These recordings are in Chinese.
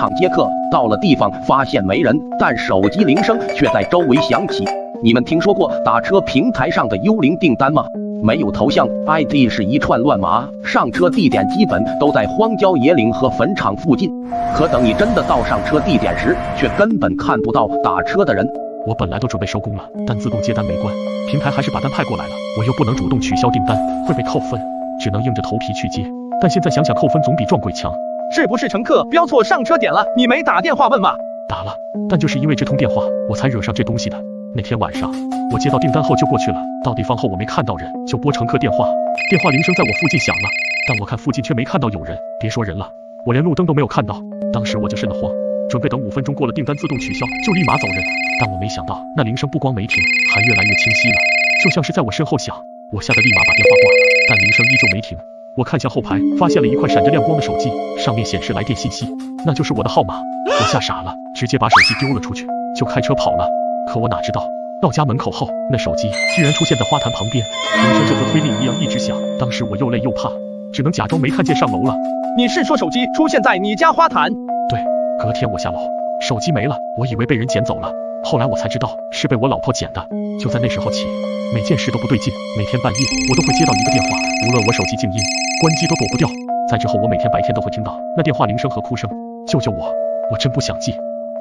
场接客，到了地方发现没人，但手机铃声却在周围响起。你们听说过打车平台上的幽灵订单吗？没有头像 ，ID 是一串乱码，上车地点基本都在荒郊野岭和坟场附近。可等你真的到上车地点时，却根本看不到打车的人。我本来都准备收工了，但自动接单没关，平台还是把单派过来了，我又不能主动取消订单，会被扣分，只能硬着头皮去接。但现在想想，扣分总比撞鬼强。是不是乘客标错上车点了？你没打电话问吗？打了，但就是因为这通电话，我才惹上这东西的。那天晚上，我接到订单后就过去了，到地方后我没看到人，就拨乘客电话，电话铃声在我附近响了，但我看附近却没看到有人，别说人了，我连路灯都没有看到。当时我就瘆得慌，准备等5分钟过了订单自动取消，就立马走人。但我没想到，那铃声不光没停，还越来越清晰了，就像是在我身后响。我吓得立马把电话挂了，但铃声依旧没停。我看向后排，发现了一块闪着亮光的手机，上面显示来电信息，那就是我的号码。我吓傻了，直接把手机丢了出去，就开车跑了。可我哪知道，到家门口后，那手机居然出现在花坛旁边，铃声就和推铃一样一直响。当时我又累又怕，只能假装没看见上楼了。你是说手机出现在你家花坛？对，隔天我下楼，手机没了，我以为被人捡走了，后来我才知道是被我老婆捡的。就在那时候起，每件事都不对劲，每天半夜我都会接到一个电话，无论我手机静音关机都躲不掉。在之后我每天白天都会听到那电话铃声和哭声，救救我，我真不想记。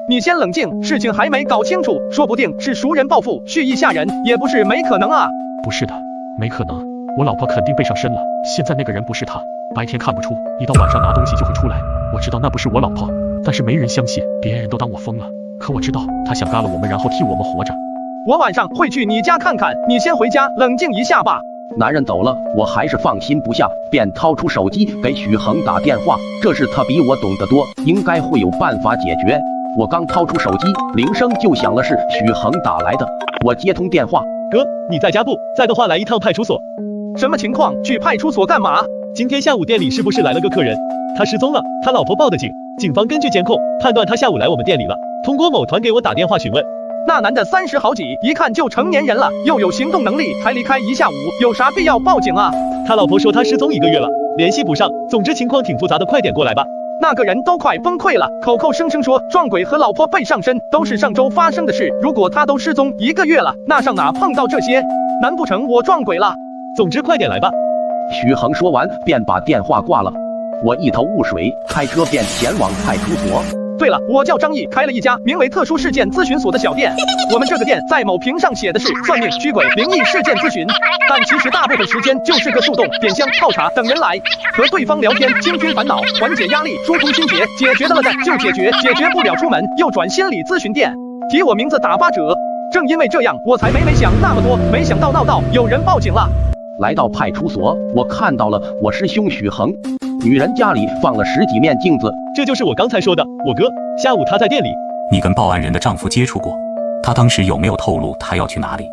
你先冷静，事情还没搞清楚，说不定是熟人报复，蓄意吓人，也不是没可能啊。不是的，没可能，我老婆肯定被上身了，现在那个人不是她，白天看不出，一到晚上拿东西就会出来。我知道那不是我老婆，但是没人相信，别人都当我疯了。可我知道她想嘎了我们，然后替我们活着。我晚上会去你家看看，你先回家冷静一下吧。男人走了，我还是放心不下，便掏出手机给许恒打电话。这事他比我懂得多，应该会有办法解决。我刚掏出手机，铃声就响了，是许恒打来的。我接通电话，哥，你在家不在的话，来一趟派出所。什么情况？去派出所干嘛？今天下午店里是不是来了个客人？他失踪了，他老婆报的警，警方根据监控判断他下午来我们店里了，通过某团给我打电话询问。那男的30好几，一看就成年人了，又有行动能力，还离开一下午，有啥必要报警啊？他老婆说他失踪1个月了，联系不上，总之情况挺复杂的，快点过来吧。那个人都快崩溃了，口口声声说撞鬼和老婆被上身都是上周发生的事，如果他都失踪1个月了，那上哪碰到这些？难不成我撞鬼了？总之快点来吧。许恒说完便把电话挂了。我一头雾水，开车便前往派出所。对了，我叫张毅，开了一家名为特殊事件咨询所的小店。我们这个店在某屏上写的是算命、驱鬼、灵异事件咨询，但其实大部分时间就是个速冻、点香、泡茶等人来，和对方聊天，倾听烦恼，缓解压力，疏通心结，解决得了的就解决，解决不了出门又转心理咨询店。提我名字打8折。正因为这样，我才没想那么多，没想到闹到有人报警了。来到派出所，我看到了我师兄许恒。女人家里放了10几面镜子，这就是我刚才说的我哥，下午他在店里。你跟报案人的丈夫接触过，他当时有没有透露他要去哪里？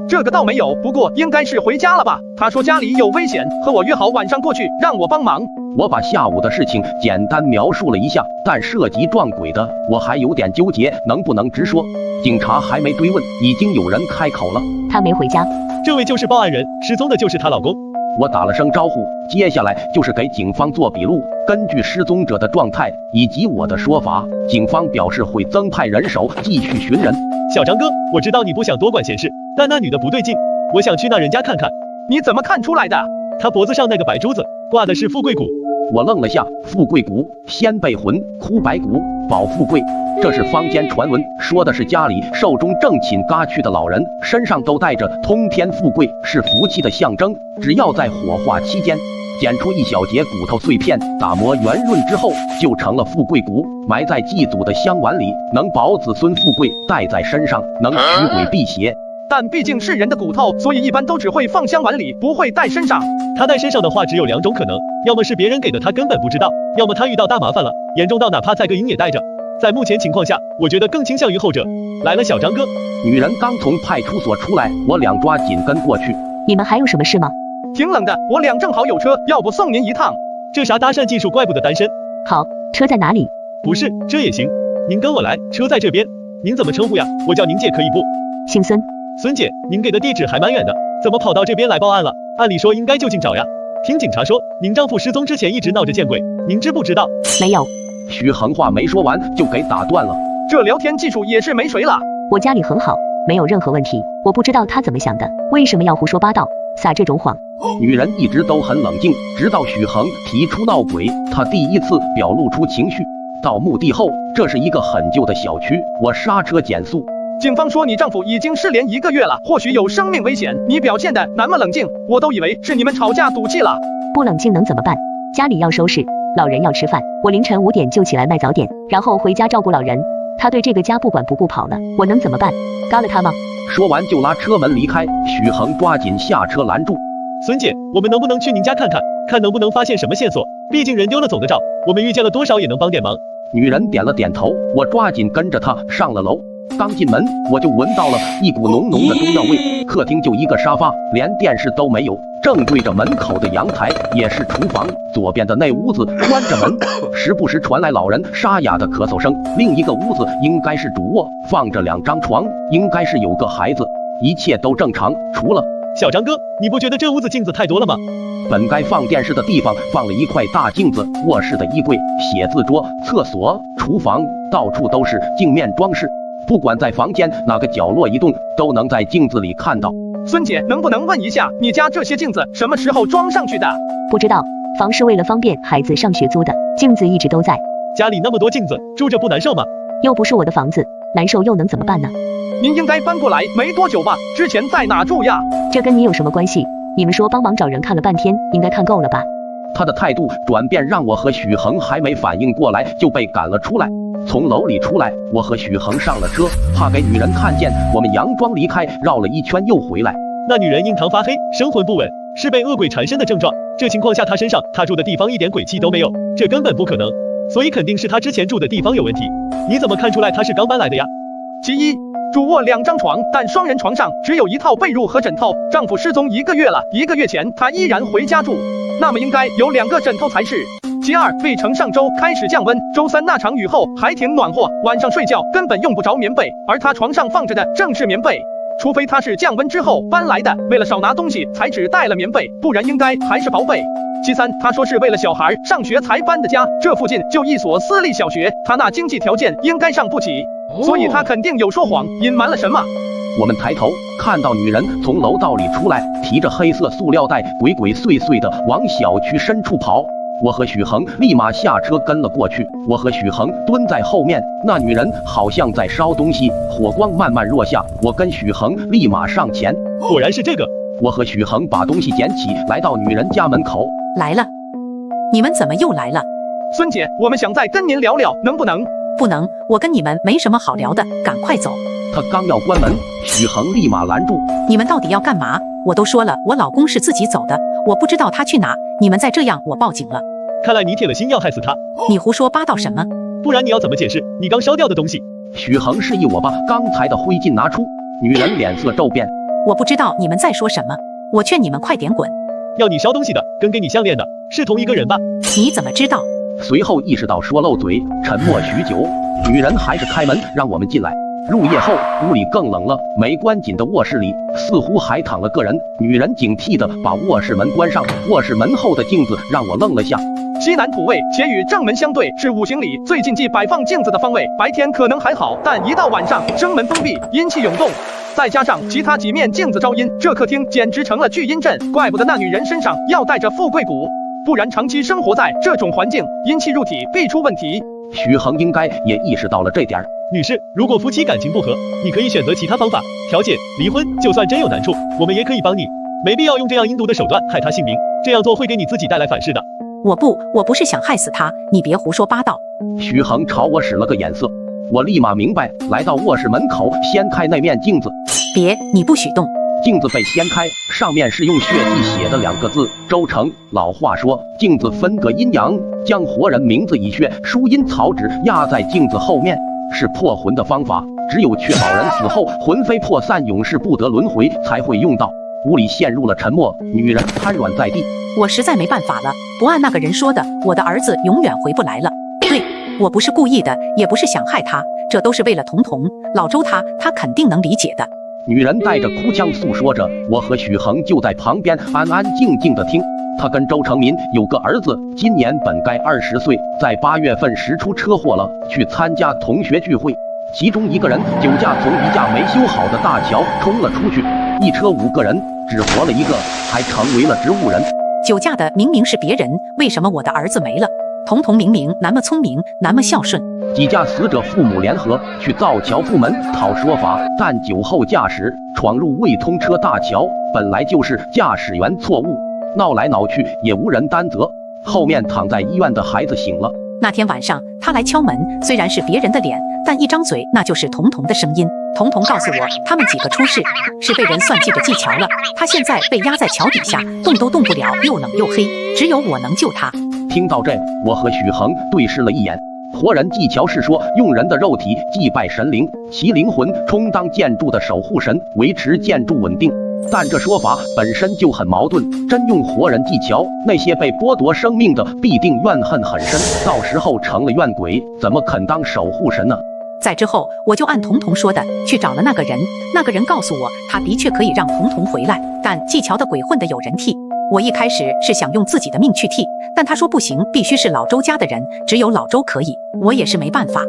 这个倒没有，不过应该是回家了吧。他说家里有危险，和我约好晚上过去，让我帮忙。我把下午的事情简单描述了一下，但涉及撞鬼的，我还有点纠结，能不能直说？警察还没追问，已经有人开口了。他没回家。这位就是报案人，失踪的就是她老公。我打了声招呼，接下来就是给警方做笔录。根据失踪者的状态以及我的说法，警方表示会增派人手继续寻人。小张哥，我知道你不想多管闲事，但那女的不对劲，我想去那人家看看。你怎么看出来的？她脖子上那个白珠子挂的是富贵骨。我愣了下，富贵骨、先辈魂、哭白骨、保富贵，这是坊间传闻，说的是家里寿终正寝嘎去的老人身上都带着通天富贵，是福气的象征。只要在火化期间捡出一小节骨头碎片，打磨圆润之后，就成了富贵骨，埋在祭祖的香碗里，能保子孙富贵，带在身上能驱鬼辟邪。但毕竟是人的骨头，所以一般都只会放香碗里，不会带身上。他带身上的话只有2种可能，要么是别人给的，他根本不知道，要么他遇到大麻烦了，严重到哪怕载个阴也带着。在目前情况下，我觉得更倾向于后者。来了，小张哥。女人刚从派出所出来，我俩抓紧跟过去。你们还有什么事吗？挺冷的，我俩正好有车，要不送您一趟？这啥搭讪技术，怪不得单身。好，车在哪里？不是，这也行，您跟我来，车在这边。您怎么称呼呀？我叫您姐可以不？姓孙。孙姐，您给的地址还蛮远的，怎么跑到这边来报案了？按理说应该就近找呀。听警察说，您丈夫失踪之前一直闹着见鬼，您知不知道？没有。许恒话没说完就给打断了。这聊天技术也是没谁了。我家里很好，没有任何问题。我不知道他怎么想的，为什么要胡说八道，撒这种谎？女人一直都很冷静，直到许恒提出闹鬼，她第一次表露出情绪。到墓地后，这是一个很旧的小区，我刹车减速。警方说你丈夫已经失联1个月了，或许有生命危险。你表现的那么冷静，我都以为是你们吵架赌气了。不冷静能怎么办？家里要收拾，老人要吃饭，我凌晨5点就起来卖早点，然后回家照顾老人。他对这个家不管不顾跑了，我能怎么办？嘎了他吗？说完就拉车门离开，许恒抓紧下车拦住。孙姐，我们能不能去您家看看，看能不能发现什么线索？毕竟人丢了走得着，我们遇见了多少也能帮点忙。女人点了点头，我抓紧跟着她上了楼。刚进门，我就闻到了一股浓浓的中药味。客厅就一个沙发，连电视都没有，正对着门口的阳台，也是厨房。左边的那屋子关着门，时不时传来老人沙哑的咳嗽声。另一个屋子应该是主卧，放着2张床，应该是有个孩子。一切都正常，除了……小张哥，你不觉得这屋子镜子太多了吗？本该放电视的地方放了一块大镜子，卧室的衣柜、写字桌、厕所、厨房，到处都是镜面装饰。不管在房间哪个角落移动，都能在镜子里看到。孙姐，能不能问一下，你家这些镜子什么时候装上去的？不知道，房是为了方便孩子上学租的，镜子一直都在。家里那么多镜子，住着不难受吗？又不是我的房子，难受又能怎么办呢？您应该搬过来没多久吧？之前在哪住呀？这跟你有什么关系？你们说帮忙找人看了半天，应该看够了吧？他的态度转变让我和许恒还没反应过来就被赶了出来。从楼里出来，我和许恒上了车，怕给女人看见我们佯装离开，绕了一圈又回来。那女人印堂发黑，神魂不稳，是被恶鬼缠身的症状。这情况下她身上她住的地方一点鬼气都没有，这根本不可能，所以肯定是她之前住的地方有问题。你怎么看出来她是刚搬来的呀？其一，主卧2张床，但双人床上只有1套被褥和枕头。丈夫失踪1个月了，1个月前她依然回家住，那么应该有2个枕头才是。其二，魏城上周开始降温，周3那场雨后还挺暖和，晚上睡觉根本用不着棉被，而他床上放着的正是棉被。除非他是降温之后搬来的，为了少拿东西才只带了棉被，不然应该还是薄被。其三，他说是为了小孩上学才搬的家，这附近就一所私立小学，他那经济条件应该上不起，所以他肯定有说谎，隐瞒了什么。我们抬头看到女人从楼道里出来，提着黑色塑料袋，鬼鬼祟祟地往小区深处跑。我和许恒立马下车跟了过去，我和许恒蹲在后面，那女人好像在烧东西，火光慢慢弱下，我跟许恒立马上前。果然是这个。我和许恒把东西捡起，来到女人家门口。来了，你们怎么又来了？孙姐，我们想再跟您聊聊，能不能？不能，我跟你们没什么好聊的，赶快走。他刚要关门，许恒立马拦住。你们到底要干嘛？我都说了，我老公是自己走的，我不知道他去哪，你们再这样，我报警了。看来你铁了心要害死他。你胡说八道什么？不然你要怎么解释你刚烧掉的东西？许恒示意我把刚才的灰烬拿出，女人脸色骤变。我不知道你们在说什么，我劝你们快点滚。要你烧东西的跟给你项链的是同一个人吧？你怎么知道？随后意识到说漏嘴，沉默许久，女人还是开门让我们进来。入夜后，屋里更冷了，没关紧的卧室里似乎还躺了个人。女人警惕地把卧室门关上，卧室门后的镜子让我愣了下。西南土位且与正门相对，是5行里最禁忌摆放镜子的方位。白天可能还好，但一到晚上，生门封闭，阴气涌动，再加上其他几面镜子招阴，这客厅简直成了聚阴阵。怪不得那女人身上要带着富贵骨，不然长期生活在这种环境，阴气入体必出问题。许恒应该也意识到了这点。女士，如果夫妻感情不和，你可以选择其他方法调解、离婚。就算真有难处，我们也可以帮你，没必要用这样阴毒的手段害他性命。这样做会给你自己带来反噬的。我不是想害死他，你别胡说八道。许恒朝我使了个眼色，我立马明白，来到卧室门口，掀开那面镜子。别，你不许动。镜子被掀开，上面是用血迹写的2个字：周成。老话说，镜子分隔阴阳，将活人名字以血书阴草纸压在镜子后面，是破魂的方法。只有确保人死后魂飞魄散，永世不得轮回，才会用到。屋里陷入了沉默，女人瘫软在地。我实在没办法了，不按那个人说的，我的儿子永远回不来了。对，我不是故意的，也不是想害他，这都是为了彤彤。老周他肯定能理解的。女人带着哭腔诉说着，我和许恒就在旁边安安静静的听。他跟周成民有个儿子，今年本该20岁，在8月份时出车祸了，去参加同学聚会，其中一个人酒驾从一架没修好的大桥冲了出去，一车5个人，只活了一个，还成为了植物人。酒驾的明明是别人，为什么我的儿子没了？童童明明那么聪明，那么孝顺。几家死者父母联合去造桥部门讨说法，但酒后驾驶闯入未通车大桥，本来就是驾驶员错误，闹来闹去也无人担责。后面躺在医院的孩子醒了。那天晚上他来敲门，虽然是别人的脸，但一张嘴那就是童童的声音。童童告诉我，他们几个出事，是被人算计着祭桥了。他现在被压在桥底下，动都动不了，又冷又黑，只有我能救他。听到这，我和许恒对视了一眼。活人祭桥是说用人的肉体祭拜神灵，其灵魂充当建筑的守护神，维持建筑稳定。但这说法本身就很矛盾，真用活人祭桥，那些被剥夺生命的必定怨恨很深，到时候成了怨鬼，怎么肯当守护神呢？在之后，我就按童童说的去找了那个人，那个人告诉我，他的确可以让童童回来，但祭桥的鬼混得有人替。我一开始是想用自己的命去替，但他说不行，必须是老周家的人，只有老周可以。我也是没办法。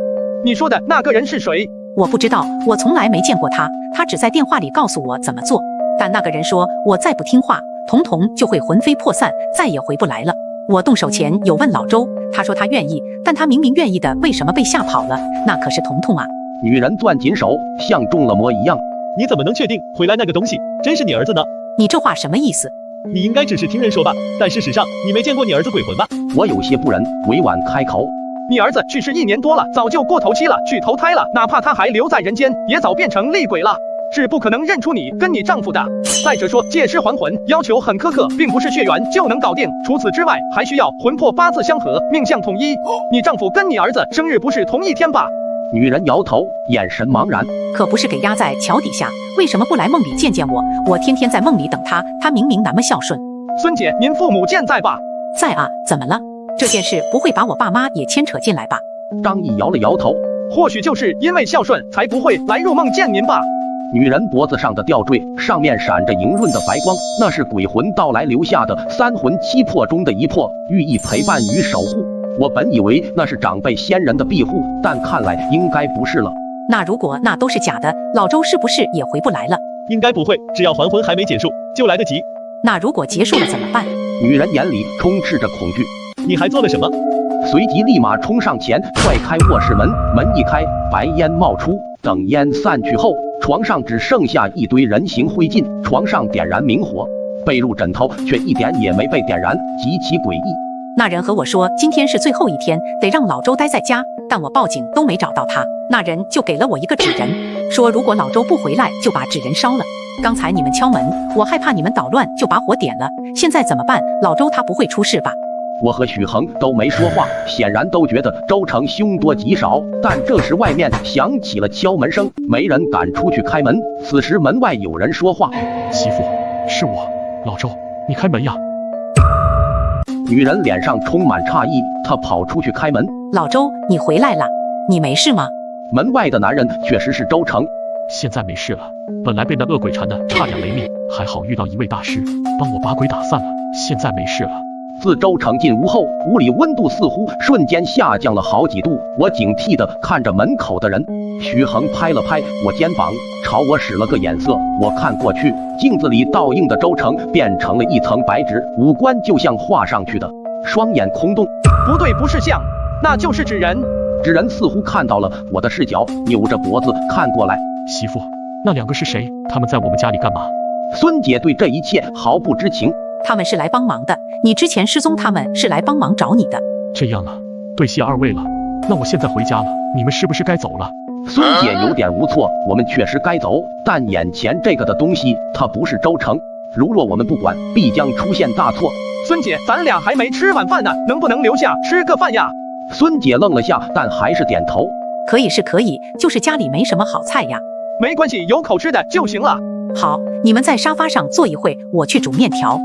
你说的那个人是谁？我不知道，我从来没见过他，他只在电话里告诉我怎么做。但那个人说，我再不听话，童童就会魂飞魄散，再也回不来了。我动手前有问老周，他说他愿意，但他明明愿意的，为什么被吓跑了？那可是童童啊！女人攥紧手，像中了魔一样。你怎么能确定回来那个东西真是你儿子呢？你这话什么意思？你应该只是听人说吧，但事实上你没见过你儿子鬼魂吧？我有些不忍，委婉开口。你儿子去世1年多了，早就过头期了，去投胎了，哪怕他还留在人间，也早变成厉鬼了，是不可能认出你跟你丈夫的。再者说，借尸还魂要求很苛刻，并不是血缘就能搞定，除此之外，还需要魂魄8字相合，命相统一。你丈夫跟你儿子生日不是同一天吧？女人摇头，眼神茫然。可不是给压在桥底下，为什么不来梦里见见我？我天天在梦里等他，他明明那么孝顺。孙姐，您父母健在吧？在啊，怎么了？这件事不会把我爸妈也牵扯进来吧？张毅摇了摇头，或许就是因为孝顺，才不会来入梦见您吧。女人脖子上的吊坠上面闪着莹润的白光，那是鬼魂到来留下的3魂7魄中的一魄，寓意陪伴与守护。我本以为那是长辈先人的庇护，但看来应该不是了。那如果那都是假的，老周是不是也回不来了？应该不会，只要还魂还没结束，就来得及。那如果结束了怎么办？女人眼里充斥着恐惧。你还做了什么？随即立马冲上前踹开卧室门，门一开，白烟冒出。等烟散去后，床上只剩下一堆人形灰烬，床上点燃明火，被褥枕头却一点也没被点燃，极其诡异。那人和我说，今天是最后一天，得让老周待在家，但我报警都没找到他。那人就给了我一个纸人，说如果老周不回来，就把纸人烧了。刚才你们敲门，我害怕你们捣乱，就把火点了。现在怎么办？老周他不会出事吧？我和许恒都没说话，显然都觉得周成凶多吉少。但这时外面响起了敲门声，没人敢出去开门。此时门外有人说话：“媳妇，是我，老周，你开门呀！”女人脸上充满诧异，她跑出去开门。老周，你回来了，你没事吗？门外的男人确实是周成。现在没事了，本来被那恶鬼缠的差点没命，还好遇到一位大师，帮我把鬼打散了，现在没事了。自周成进屋后，屋里温度似乎瞬间下降了好几度。我警惕地看着门口的人。徐恒拍了拍我肩膀，朝我使了个眼色。我看过去，镜子里倒映的周成变成了一层白纸，五官就像画上去的，双眼空洞。不对，不是像，那就是纸人。纸人似乎看到了我的视角，扭着脖子看过来。媳妇，那2个是谁？他们在我们家里干嘛？孙姐对这一切毫不知情。他们是来帮忙的，你之前失踪，他们是来帮忙找你的。这样啊，对谢2位了。那我现在回家了，你们是不是该走了？孙姐有点无措，我们确实该走，但眼前这个的东西，它不是周成。如若我们不管，必将出现大错。孙姐，咱俩还没吃晚饭呢，能不能留下吃个饭呀？孙姐愣了下，但还是点头。可以是可以，就是家里没什么好菜呀。没关系，有口吃的就行了。好，你们在沙发上坐一会，我去煮面条。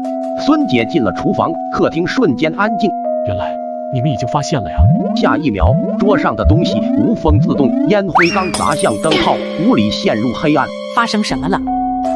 孙姐进了厨房，客厅瞬间安静。原来你们已经发现了呀！下一秒，桌上的东西无风自动，烟灰缸砸向灯泡，屋里陷入黑暗。发生什么了？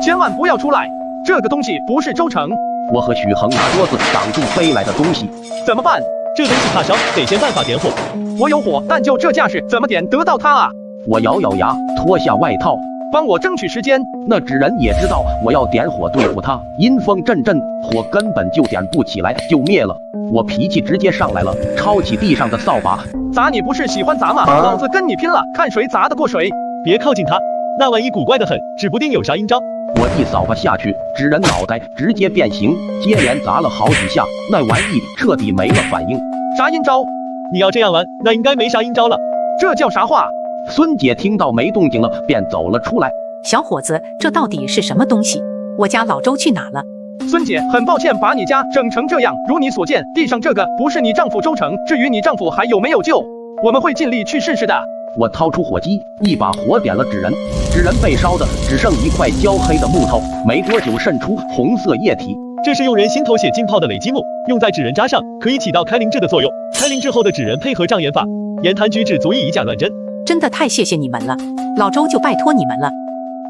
千万不要出来！这个东西不是周成。我和许恒拿桌子挡住飞来的东西。怎么办？这东西怕烧，得先办法点火。我有火，但就这架势，怎么点得到它啊？我咬咬牙，脱下外套，帮我争取时间。那纸人也知道我要点火对付他，阴风阵阵，火根本就点不起来，就灭了。我脾气直接上来了，抄起地上的扫把，砸你不是喜欢砸吗？老子跟你拼了，看谁砸得过谁！别靠近他，那玩意古怪的很，指不定有啥阴招。我一扫把下去，纸人脑袋直接变形，接连砸了好几下，那玩意彻底没了反应。啥阴招？你要这样玩，那应该没啥阴招了。这叫啥话？孙姐听到没动静了，便走了出来。小伙子，这到底是什么东西？我家老周去哪了？孙姐，很抱歉把你家整成这样，如你所见，地上这个不是你丈夫周成，至于你丈夫还有没有救，我们会尽力去试试的。我掏出火机，一把火点了纸人，纸人被烧的只剩一块焦黑的木头，没多久渗出红色液体。这是用人心头血浸泡的累积木，用在纸人渣上，可以起到开灵智的作用。开灵智后的纸人配合障眼法，言谈举止足以以假乱真。真的太谢谢你们了，老周就拜托你们了。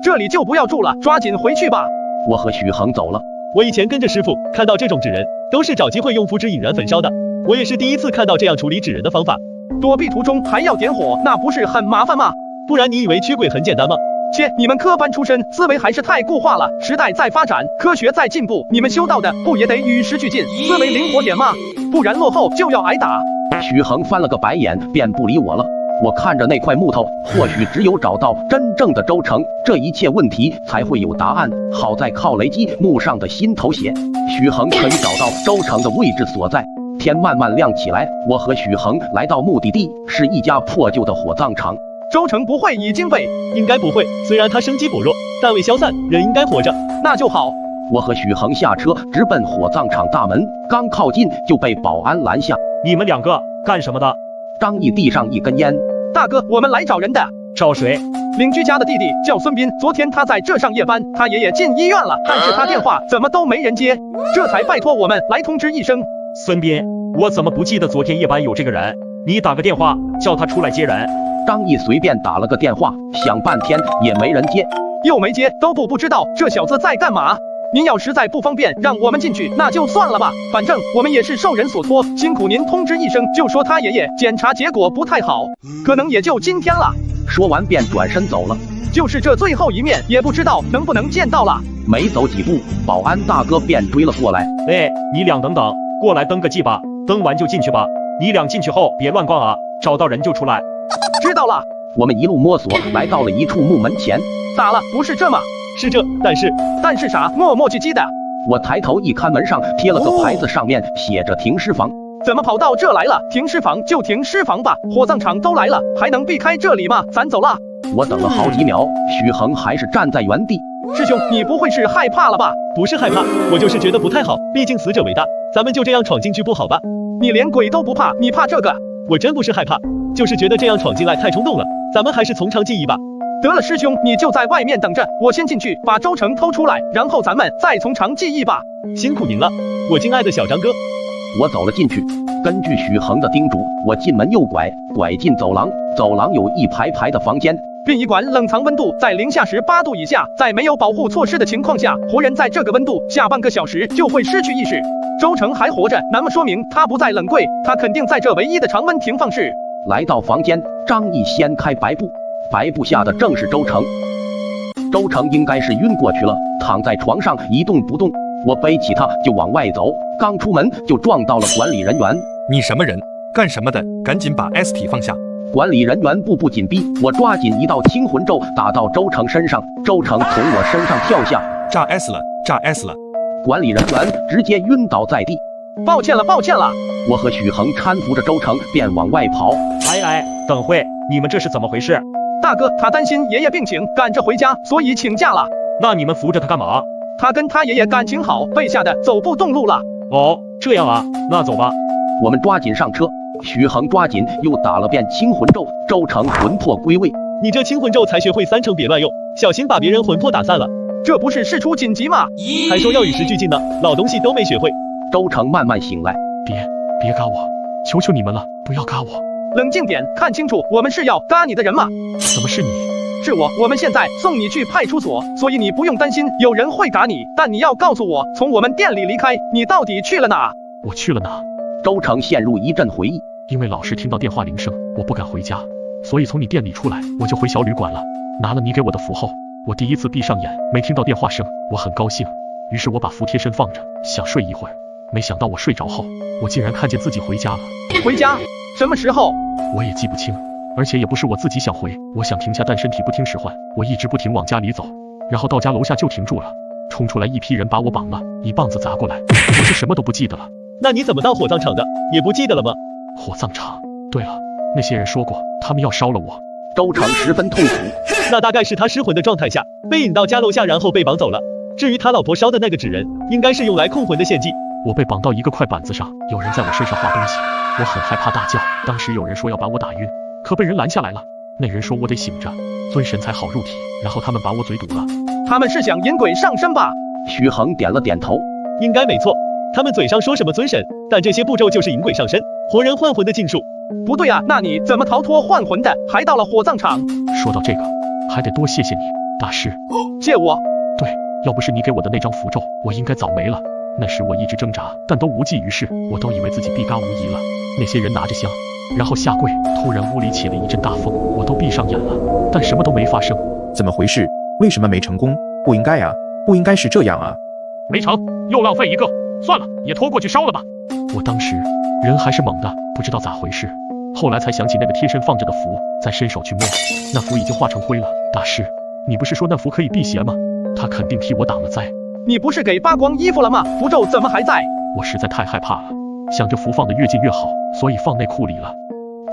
这里就不要住了，抓紧回去吧。我和许恒走了。我以前跟着师傅看到这种纸人，都是找机会用符纸引燃焚烧的。我也是第一次看到这样处理纸人的方法。躲避途中还要点火，那不是很麻烦吗？不然你以为驱鬼很简单吗？切，你们科班出身，思维还是太固化了。时代在发展，科学在进步，你们修道的不也得与时俱进，思维灵活点吗？不然落后就要挨打。许恒翻了个白眼，便不理我了。我看着那块木头，或许只有找到真正的周成，这一切问题才会有答案。好在靠雷击木上的心头血，许恒可以找到周成的位置所在。天慢慢亮起来，我和许恒来到目的地，是一家破旧的火葬场。周成不会已经被……应该不会，虽然他生机薄弱，但未消散，人应该活着。那就好。我和许恒下车，直奔火葬场大门，刚靠近就被保安拦下。你们两个干什么的？张毅递上一根烟。大哥，我们来找人的。找谁？邻居家的弟弟叫孙斌，昨天他在这上夜班，他爷爷进医院了，但是他电话怎么都没人接，这才拜托我们来通知一声。孙斌，我怎么不记得昨天夜班有这个人？你打个电话叫他出来接人。张毅随便打了个电话，响半天也没人接，又没接，都不知道这小子在干嘛。您要实在不方便让我们进去，那就算了吧，反正我们也是受人所托，辛苦您通知一声，就说他爷爷检查结果不太好，可能也就今天了。说完便转身走了，就是这最后一面，也不知道能不能见到了。没走几步，保安大哥便追了过来。喂，你俩等等，过来登个记吧，登完就进去吧。你俩进去后别乱逛啊，找到人就出来。知道了。我们一路摸索来到了一处木门前。咋了？不是这吗？是这，但是啥？磨磨唧唧的。我抬头一看，门上贴了个牌子，上面写着停尸房。怎么跑到这来了？停尸房就停尸房吧，火葬场都来了，还能避开这里吗？咱走了。我等了好几秒，许恒还是站在原地。师兄，你不会是害怕了吧？不是害怕，我就是觉得不太好，毕竟死者为大，咱们就这样闯进去不好吧？你连鬼都不怕，你怕这个？我真不是害怕，就是觉得这样闯进来太冲动了，咱们还是从长计议吧。得了，师兄，你就在外面等着，我先进去把周成偷出来，然后咱们再从长计议吧。辛苦您了，我敬爱的小张哥。我走了进去，根据许恒的叮嘱，我进门右拐，拐进走廊，走廊有一排排的房间。殡仪馆冷藏温度在零下18度以下，在没有保护措施的情况下，活人在这个温度下半个小时就会失去意识。周成还活着，那么说明他不在冷柜，他肯定在这唯一的常温停放室。来到房间，张毅掀开白布，白布下的正是周成。周成应该是晕过去了，躺在床上一动不动。我背起他就往外走，刚出门就撞到了管理人员。你什么人？干什么的？赶紧把 S 体放下！管理人员步步紧逼，我抓紧一道清魂咒打到周成身上，周成从我身上跳下，炸 S 了，炸 S 了！管理人员直接晕倒在地。抱歉了，抱歉了。我和许恒搀扶着周成便往外跑。等会，你们这是怎么回事？大哥，他担心爷爷病情，赶着回家，所以请假了。那你们扶着他干嘛？他跟他爷爷感情好，被吓得走不动路了。哦，这样啊，那走吧。我们抓紧上车，许恒抓紧又打了遍清魂咒，周成魂魄归位。你这清魂咒才学会3成，别乱用，小心把别人魂魄打散了。这不是事出紧急吗？还说要与时俱进呢，老东西都没学会。周成慢慢醒来，别嘎我，求求你们了，不要嘎我。冷静点，看清楚，我们是要嘎你的人吗？怎么是你？是我们现在送你去派出所，所以你不用担心有人会打你，但你要告诉我，从我们店里离开，你到底去了哪？我去了哪？周成陷入一阵回忆。因为老是听到电话铃声，我不敢回家，所以从你店里出来，我就回小旅馆了。拿了你给我的符后，我第一次闭上眼，没听到电话声，我很高兴。于是我把符贴身放着，想睡一会儿。没想到我睡着后，我竟然看见自己回家了。回家？什么时候？我也记不清，而且也不是我自己想回，我想停下，但身体不听使唤，我一直不停往家里走，然后到家楼下就停住了，冲出来一批人把我绑了，一棒子砸过来，我是什么都不记得了。那你怎么到火葬场的？也不记得了吗？火葬场？对了，那些人说过，他们要烧了我。周成十分痛苦。那大概是他失魂的状态下，被引到家楼下，然后被绑走了。至于他老婆烧的那个纸人，应该是用来控魂的献祭。我被绑到一个快板子上，有人在我身上画东西，我很害怕，大叫。当时有人说要把我打晕，可被人拦下来了。那人说我得醒着，尊神才好入体，然后他们把我嘴堵了。他们是想引鬼上身吧？许恒点了点头。应该没错，他们嘴上说什么尊神，但这些步骤就是引鬼上身、活人换魂的禁术。不对啊，那你怎么逃脱换魂的，还到了火葬场？说到这个，还得多谢谢你，大师。借我？对，要不是你给我的那张符咒，我应该早没了。那时我一直挣扎，但都无济于事，我都以为自己必嘎无疑了。那些人拿着香，然后下跪，突然屋里起了一阵大风，我都闭上眼了，但什么都没发生。怎么回事？为什么没成功？不应该啊，不应该是这样啊。没成，又浪费一个，算了，也拖过去烧了吧。我当时人还是懵的，不知道咋回事，后来才想起那个贴身放着的符，再伸手去摸，那符已经化成灰了。大师，你不是说那符可以辟邪吗？他肯定替我挡了灾。你不是给扒光衣服了吗？符咒怎么还在？我实在太害怕了，想着符放得越近越好，所以放内裤里了。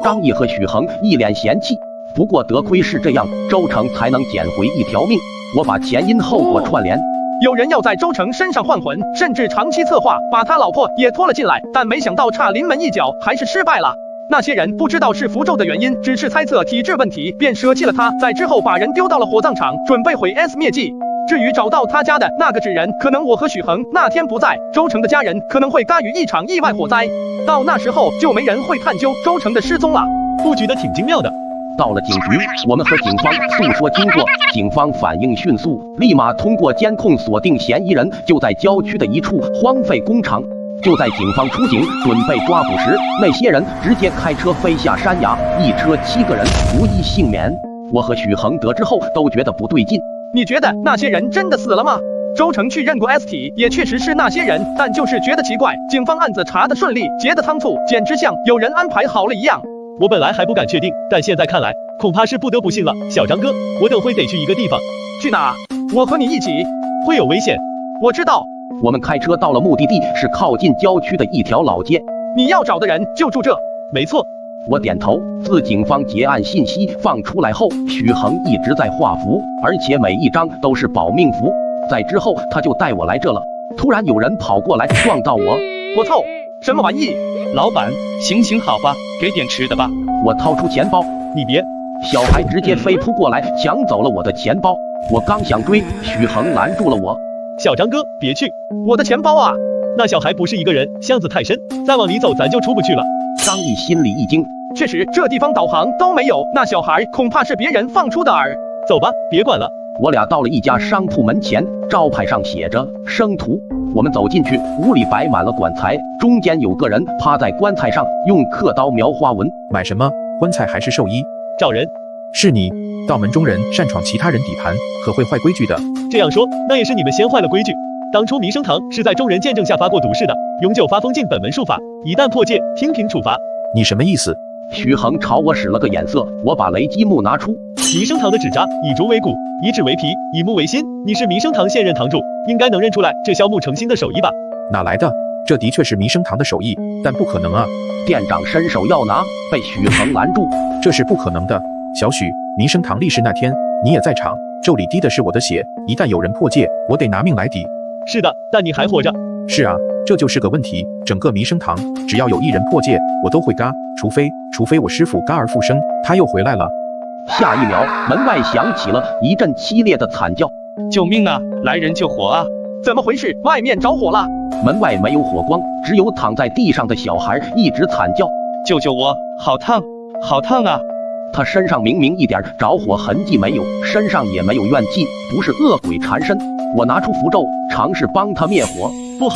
张毅和许恒一脸嫌弃，不过得亏是这样，周成才能捡回一条命。我把前因后果串联。有人要在周成身上换魂，甚至长期策划把他老婆也拖了进来，但没想到差临门一脚，还是失败了。那些人不知道是符咒的原因，只是猜测体质问题，便舍弃了他，在之后把人丢到了火葬场，准备毁 S 灭迹。至于找到他家的那个纸人，可能我和许恒那天不在，周成的家人可能会嘎于一场意外火灾，到那时候就没人会探究周成的失踪了。布局的挺精妙的。到了警局，我们和警方诉说经过，警方反应迅速，立马通过监控锁定嫌疑人就在郊区的一处荒废工厂。就在警方出警准备抓捕时，那些人直接开车飞下山崖，一车7个人无一幸免。我和许恒得知后都觉得不对劲。你觉得那些人真的死了吗？周成去认过 S 体，也确实是那些人，但就是觉得奇怪，警方案子查得顺利，结得仓促，简直像有人安排好了一样。我本来还不敢确定，但现在看来，恐怕是不得不信了。小张哥，我等会得去一个地方。去哪？我和你一起。会有危险。我知道。我们开车到了目的地，是靠近郊区的一条老街。你要找的人就住这。没错。我点头。自警方结案信息放出来后，许恒一直在画符，而且每一张都是保命符。在之后，他就带我来这了。突然有人跑过来撞到我，我操，什么玩意？老板，行行好吧，给点吃的吧。我掏出钱包，你别！小孩直接飞扑过来抢走了我的钱包。我刚想追，许恒拦住了我。小张哥，别去！我的钱包啊！那小孩不是一个人，巷子太深，再往里走咱就出不去了。张毅心里一惊，确实这地方导航都没有，那小孩恐怕是别人放出的饵。走吧，别管了。我俩到了一家商铺门前，招牌上写着生徒。我们走进去，屋里摆满了棺材，中间有个人趴在棺材上，用刻刀描花纹。买什么？棺材还是寿衣？找人。是你，道门中人擅闯其他人底盘，可会坏规矩的。这样说，那也是你们先坏了规矩。当初弥生堂是在众人见证下发过毒誓的，永久发封禁本门术法，一旦破戒，听凭处罚。你什么意思？许恒朝我使了个眼色，我把雷击木拿出。弥生堂的纸扎以竹为骨，以纸为皮，以木为心。你是弥生堂现任堂主，应该能认出来这削木成心的手艺吧？哪来的？这的确是弥生堂的手艺，但不可能啊！店长伸手要拿，被许恒拦住。这是不可能的，小许，弥生堂立誓那天你也在场，咒里滴的是我的血，一旦有人破戒，我得拿命来抵。是的，但你还活着。是啊，这就是个问题。整个弥生堂，只要有一人破戒，我都会嘎，除非我师父嘎而复生，他又回来了。下一秒，门外响起了一阵凄烈的惨叫：“救命啊！来人救火啊！”怎么回事？外面着火了！门外没有火光，只有躺在地上的小孩一直惨叫：“救救我！好烫，好烫啊！”他身上明明一点着火痕迹没有，身上也没有怨气，不是恶鬼缠身。我拿出符咒，尝试帮他灭火。不好！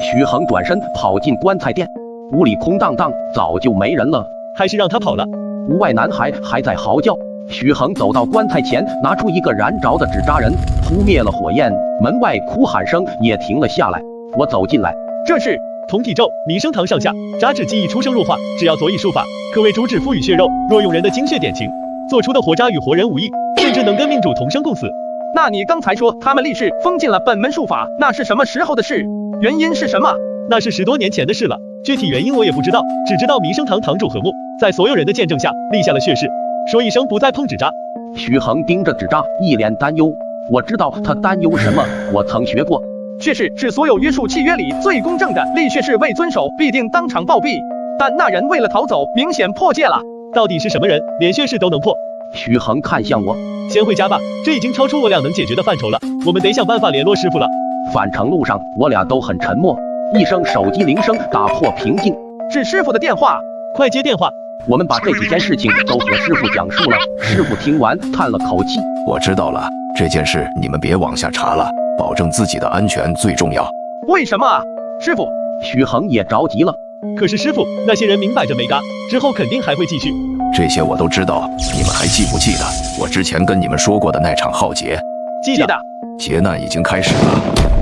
许恒转身跑进棺材店，屋里空荡荡，早就没人了。还是让他跑了。屋外男孩还在嚎叫。许恒走到棺材前，拿出一个燃着的纸扎人，扑灭了火焰。门外哭喊声也停了下来。我走进来，这是同体咒，弥生堂上下，扎纸记忆出生入化，只要佐以术法，可为主旨赋予血肉。若用人的精血点情，做出的活扎与活人无异，甚至能跟命主同生共死。那你刚才说他们立誓封禁了本门术法，那是什么时候的事？原因是什么？那是10多年前的事了，具体原因我也不知道，只知道弥生堂堂主和睦在所有人的见证下立下了血誓，说一声不再碰纸扎。许恒盯着纸扎，一脸担忧。我知道他担忧什么，我曾学过。血誓是所有约束契约里最公正的，立血誓未遵守必定当场暴毙。但那人为了逃走，明显破戒了。到底是什么人，连血誓都能破？许恒看向我，先回家吧，这已经超出我俩能解决的范畴了，我们得想办法联络师傅了。返程路上，我俩都很沉默。一声手机铃声打破平静，是师傅的电话，快接电话。我们把这几件事情都和师傅讲述了。师傅听完叹了口气，我知道了，这件事你们别往下查了，保证自己的安全最重要。为什么啊，师傅？许恒也着急了。可是师傅，那些人明摆着没嘎，之后肯定还会继续。这些我都知道，你们还记不记得我之前跟你们说过的那场浩劫？记得。劫难已经开始了。